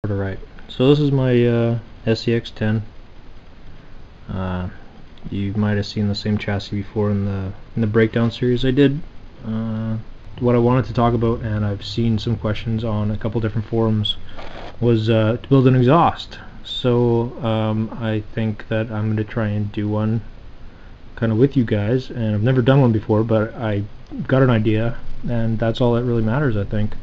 Right. So this is my SCX10. You might have seen the same chassis before in the breakdown series I did. What I wanted to talk about, and I've seen some questions on a couple different forums, was to build an exhaust. So I think that I'm going to try and do one kind of with you guys, and I've never done one before, but I got an idea, and that's all that really matters, I think,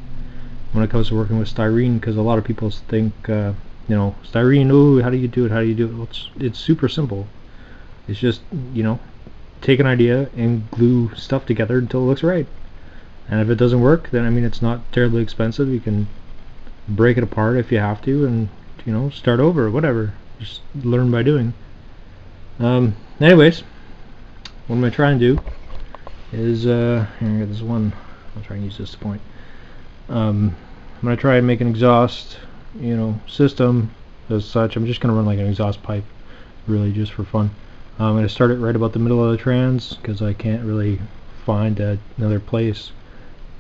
when it comes to working with styrene, because a lot of people think, styrene, oh, how do you do it, Well, it's super simple. It's just, take an idea and glue stuff together until it looks right. And if it doesn't work, then, it's not terribly expensive. You can break it apart if you have to, and, start over, or whatever. Just learn by doing. Anyways, what I'm going to try and do is, here, I got this one, I'll try and use this to point. I'm going to try and make an exhaust, system as such. I'm just going to run like an exhaust pipe, really just for fun. I'm going to start it right about the middle of the trans, because I can't really find another place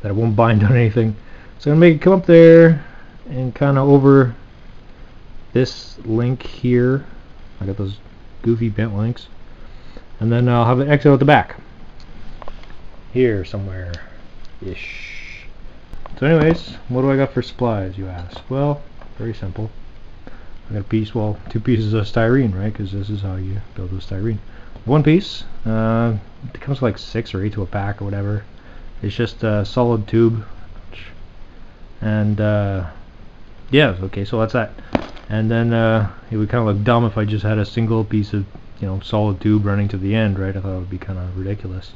that it won't bind on anything. So I'm going to make it come up there and kind of over this link here. I got those goofy bent links. And then I'll have it exit out the back. Here somewhere ish. So anyways, what do I got for supplies, you ask? Well, very simple. I got a piece, well, 2 pieces of styrene, right? Because this is how you build with styrene. 1 piece, it comes like 6 or 8 to a pack or whatever. It's just a solid tube. And, yeah, okay, so that's that. And then, it would kind of look dumb if I just had a single piece of, solid tube running to the end, right? I thought it would be kind of ridiculous.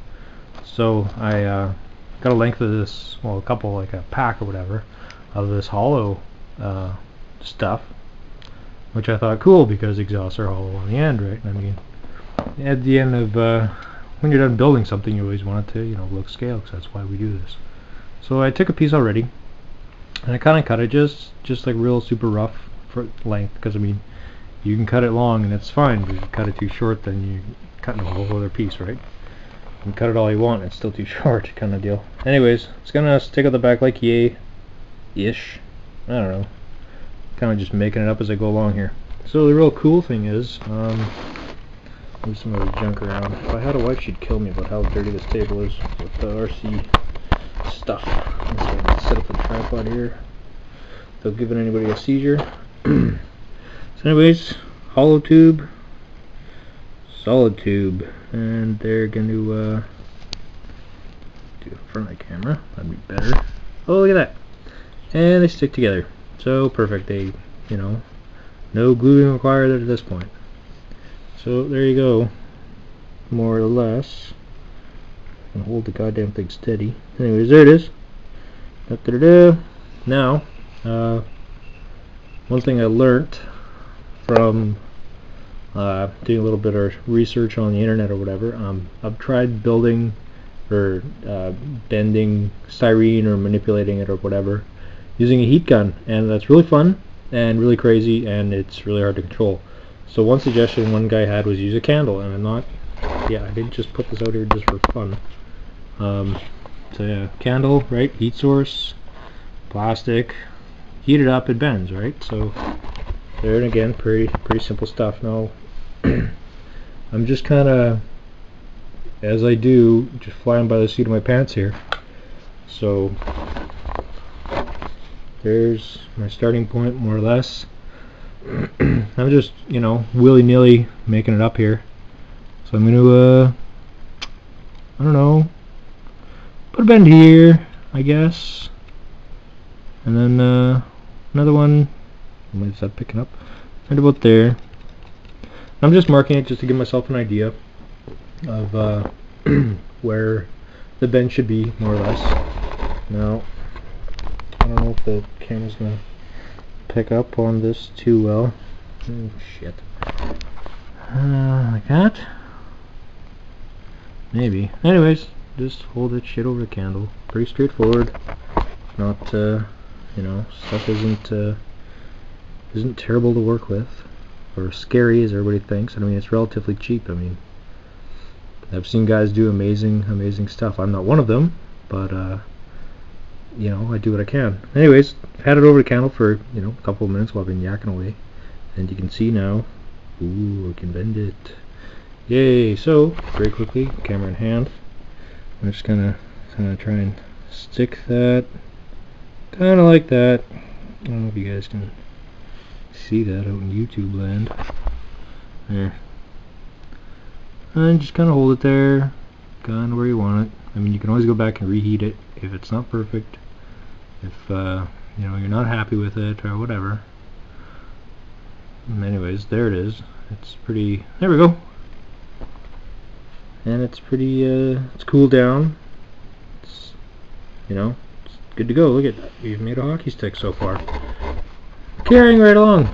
So I, got a length of this, well, a couple, like a pack or whatever, of this hollow stuff, which I thought cool because exhausts are hollow on the end, right? At the end of when you're done building something, you always want it to, look scale, because that's why we do this. So I took a piece already, and I kind of cut it just like real super rough for length, because you can cut it long and it's fine, but if you cut it too short, then you're cutting a whole other piece, right? You can cut it all you want, it's still too short, kind of deal. Anyways, it's gonna stick out the back like yay-ish. I don't know. Kind of just making it up as I go along here. So the real cool thing is, there's some of the junk around. If I had a wife, she'd kill me about how dirty this table is with the RC stuff. Let's set up the tripod here without giving anybody a seizure. So anyways, hollow tube, solid tube, and they're going to do it in front of the camera. That'd be better. Oh, look at that! And they stick together. So perfect. They, no gluing required at this point. So there you go, more or less. I can hold the goddamn thing steady. Anyways, there it is. Da-da-da-da. Now, one thing I learnt from doing a little bit of research on the internet or whatever, I've tried building or bending styrene or manipulating it or whatever using a heat gun, and that's really fun and really crazy, and it's really hard to control. So one suggestion one guy had was use a candle, and I didn't just put this out here just for fun. So yeah, candle, right, heat source, plastic, heat it up, it bends, right? So there, and again, pretty simple stuff. Now I'm just kind of, as I do, just flying by the seat of my pants here. So there's my starting point, more or less. I'm just, willy-nilly making it up here. So I'm going to, I don't know, put a bend here, I guess. And then another one, is that picking up? Right about there. I'm just marking it just to give myself an idea of where the bend should be, more or less. Now, I don't know if the camera's going to pick up on this too well. Oh shit. Like that? Maybe. Anyways, just hold that shit over the candle. Pretty straightforward. Not, stuff isn't terrible to work with, or scary as everybody thinks. It's relatively cheap. I've seen guys do amazing stuff. I'm not one of them, but you know, I do what I can. Anyways, I've had it over the candle for, you know, a couple of minutes while I've been yakking away. And you can see now, ooh, I can bend it. Yay! So, very quickly, camera in hand, I'm just gonna try and stick that, kind of like that. I don't know if you guys can see that out in YouTube land. There. And just kind of hold it there, kind of where you want it. I mean, you can always go back and reheat it if it's not perfect, if you know, you're not happy with it or whatever. And anyways, there it is. It's pretty. There we go. And it's pretty. It's cooled down. It's, you know, it's good to go. Look at that. We've made a hockey stick so far. Carrying right along.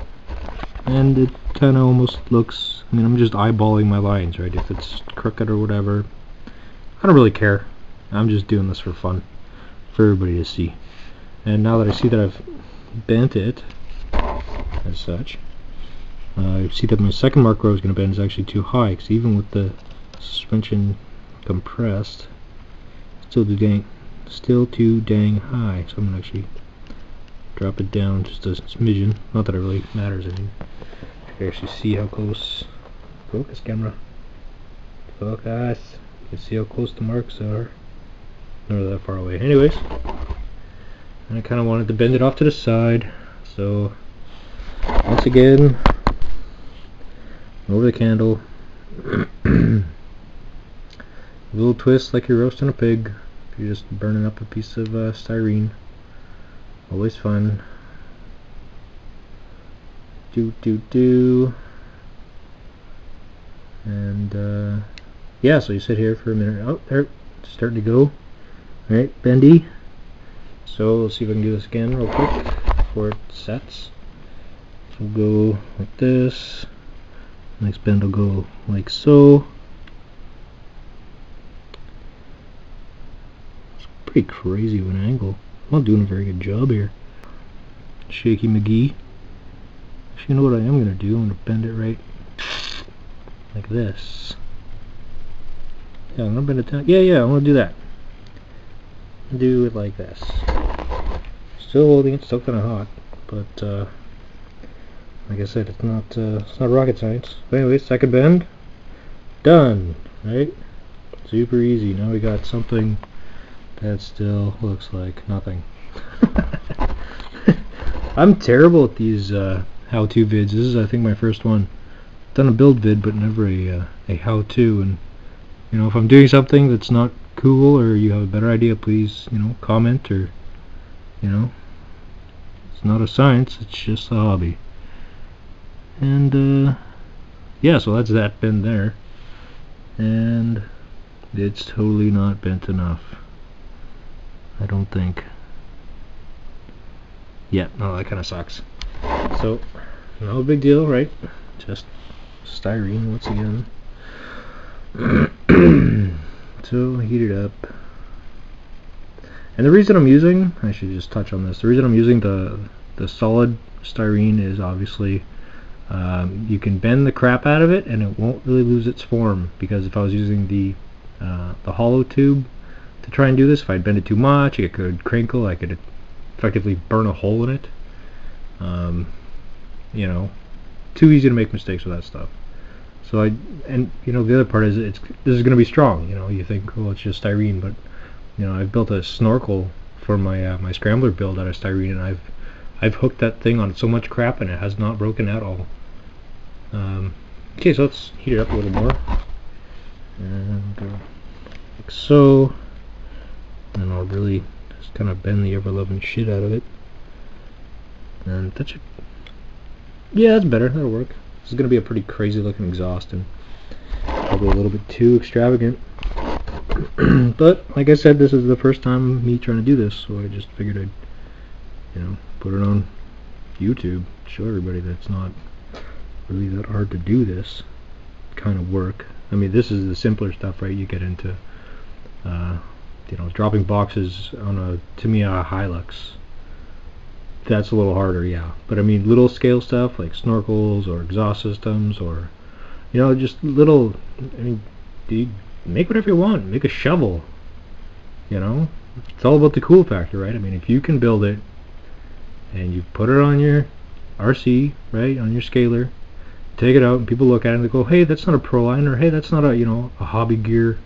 And it kind of almost looks. I mean, I'm just eyeballing my lines, right? If it's crooked or whatever, I don't really care. I'm just doing this for fun, for everybody to see. And now that I see that I've bent it as such, I see that my second marker I was going to bend is actually too high, because even with the suspension compressed, still too dang high. So I'm going to actually drop it down just a smidgen. Not that it really matters. I mean, you can actually see how close. Focus, camera. Focus. You can see how close the marks are. Not that far away. Anyways, and I kind of wanted to bend it off to the side. So once again, over the candle. A little twist like you're roasting a pig. If you're just burning up a piece of styrene. Always fun. Do. And yeah, so you sit here for a minute. Oh, there, it's starting to go. Alright, bendy. So let's see if I can do this again real quick before it sets. So we'll go like this. Next bend will go like so. It's pretty crazy of an angle. I'm not doing a very good job here. Shaky McGee. Actually, you know what I am going to do? I'm going to bend it right like this. Yeah, I'm going to bend it down. Yeah, I'm going to do that. Do it like this. Still holding it, still kind of hot, but like I said, it's not rocket science. But anyways, second bend, done. Right? Super easy. Now we got something that still looks like nothing. I'm terrible at these how-to vids. This is, I think, my first one. I've done a build vid, but never a how-to. And you know, if I'm doing something that's not cool, or you have a better idea, please, you know, comment, or, you know, it's not a science, it's just a hobby. And yeah, so that's that bend there, and it's totally not bent enough, I don't think. Yeah, no, that kind of sucks. So no big deal, right? Just styrene once again. So heat it up. And the reason I'm using, I should just touch on this, the reason I'm using the solid styrene is obviously you can bend the crap out of it and it won't really lose its form, because if I was using the hollow tube to try and do this, if I'd bend it too much, it could crinkle, I could effectively burn a hole in it. You know, too easy to make mistakes with that stuff. So and you know, the other part is this is going to be strong. You know, you think, well, it's just styrene, but you know, I've built a snorkel for my my scrambler build out of styrene, and I've hooked that thing on so much crap and it has not broken at all. Okay, so let's heat it up a little more, and like so, and I'll really just kind of bend the ever-loving shit out of it, and that should, yeah, that's better. That'll work. This is going to be a pretty crazy looking exhaust, and probably a little bit too extravagant. But like I said, this is the first time me trying to do this, so I just figured I'd, you know, put it on YouTube, show everybody that it's not really that hard to do this kind of work. I mean, this is the simpler stuff, right? You get into you know, dropping boxes on a Tamiya Hilux. That's a little harder, yeah. But I mean, little scale stuff like snorkels or exhaust systems, or, you know, just little, I mean, make whatever you want. Make a shovel, you know, it's all about the cool factor, right? I mean, if you can build it and you put it on your RC, right, on your scaler, take it out and people look at it and they go, hey, that's not a pro line, or hey, that's not a, you know, a hobby gear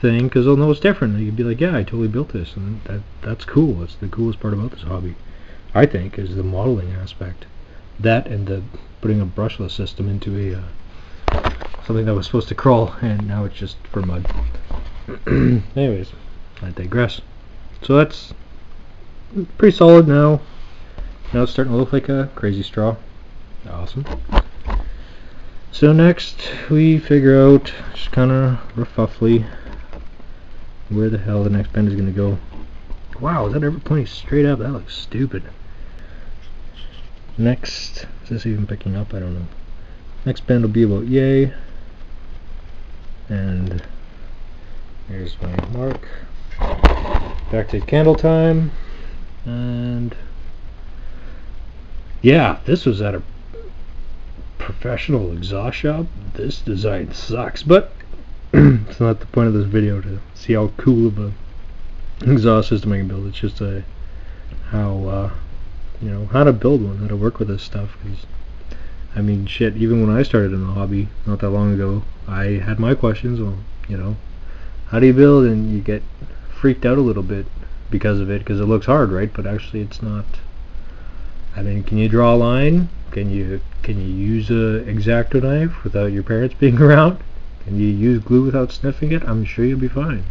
thing, because they'll know it's different. You can be like, yeah, I totally built this, and that's cool. That's the coolest part about this hobby, I think, is the modeling aspect. That and the putting a brushless system into a something that was supposed to crawl, and now it's just for mud. Anyways, I digress. So that's pretty solid now. Now it's starting to look like a crazy straw. Awesome. So next we figure out, just kind of roughly, where the hell the next bend is going to go. Wow, is that ever pointing straight up? That looks stupid. Next, is this even picking up? I don't know. Next bend will be about yay. And here's my mark. Back to candle time. And yeah, this was at a professional exhaust shop. This design sucks, but it's not the point of this video to see how cool of a exhaust system I can build. It's just how you know, how to build one, how to work with this stuff. Because I mean, shit, even when I started in the hobby not that long ago, I had my questions. Well, you know, how do you build? And you get freaked out a little bit because of it, because it looks hard, right? But actually it's not. I mean, can you draw a line? Can you use a X-Acto knife without your parents being around? Can you use glue without sniffing it? I'm sure you'll be fine.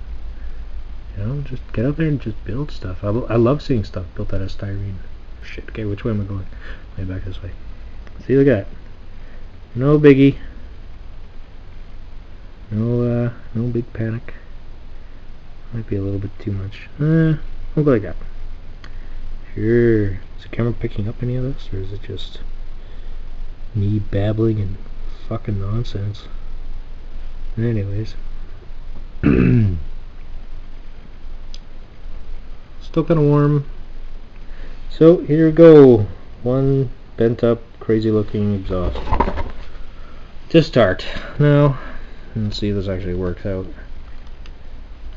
You know, just get out there and just build stuff. I love seeing stuff built out of styrene. Shit, okay, which way am I going? Way back this way. See, look at that. No biggie. No big panic. Might be a little bit too much. We'll go like that. Sure. Is the camera picking up any of this, or is it just me babbling and fucking nonsense? Anyways. Still kind of warm. So here we go. One bent up, crazy looking exhaust to start. Now, let's see if this actually works out.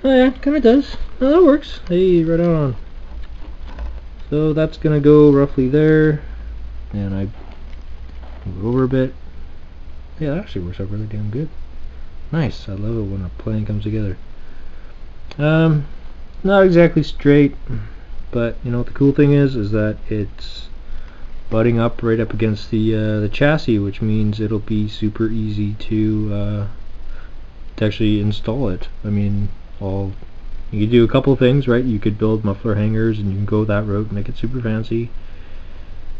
Oh yeah, kind of does. No, that works. Hey, right on. So that's gonna go roughly there, and I move over a bit. Yeah, that actually works out really damn good. Nice. I love it when a plan comes together. Not exactly straight, but you know what the cool thing is that it's butting up right up against the chassis, which means it'll be super easy to actually install it. I mean, you could do a couple of things, right? You could build muffler hangers, and you can go that route, make it super fancy.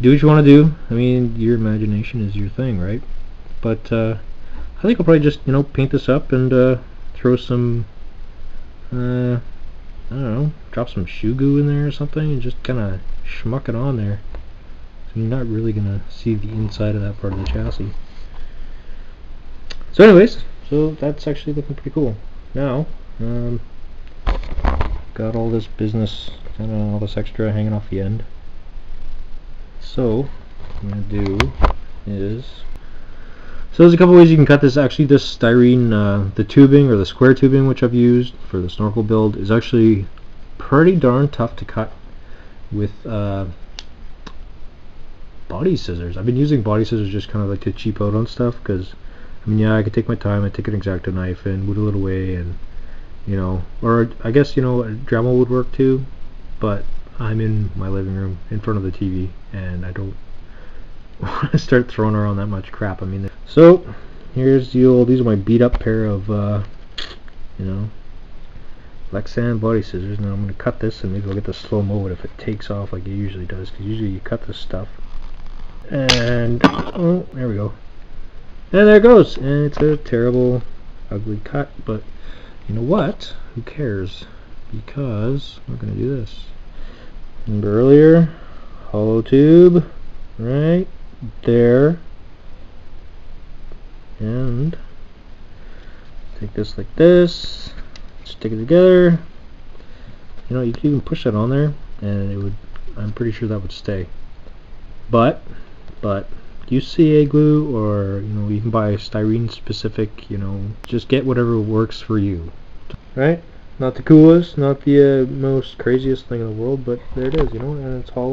Do what you want to do. I mean, your imagination is your thing, right? But I think I'll probably just, you know, paint this up and throw some I don't know, drop some shoe goo in there or something, and just kind of schmuck it on there. So you're not really gonna see the inside of that part of the chassis. So anyways, so that's actually looking pretty cool. Now, got all this business, kind of all this extra hanging off the end. So what I'm gonna do is, so there's a couple ways you can cut this. Actually, this styrene, the tubing, or the square tubing, which I've used for the snorkel build, is actually pretty darn tough to cut with body scissors. I've been using body scissors just kind of like to cheap out on stuff, because I mean, yeah, I could take my time, I take an X-Acto knife and whittle it away, and you know, or I guess, you know, a Dremel would work too, but I'm in my living room in front of the TV, and I don't want to start throwing around that much crap. I mean, so here's the old, these are my beat up pair of you know, Lexan body scissors. Now I'm going to cut this, and maybe I'll get the slow mo if it takes off like it usually does, because usually you cut this stuff and oh, there we go, and there it goes, and it's a terrible ugly cut, but you know what, who cares, because we're going to do this. Remember earlier, hollow tube right there, and take this like this, stick it together. You know, you can even push that on there and it would, I'm pretty sure that would stay. But use CA glue, or you know, you can buy styrene specific, you know, just get whatever works for you, right? Not the coolest, not the most craziest thing in the world, but there it is, you know, and it's hollow.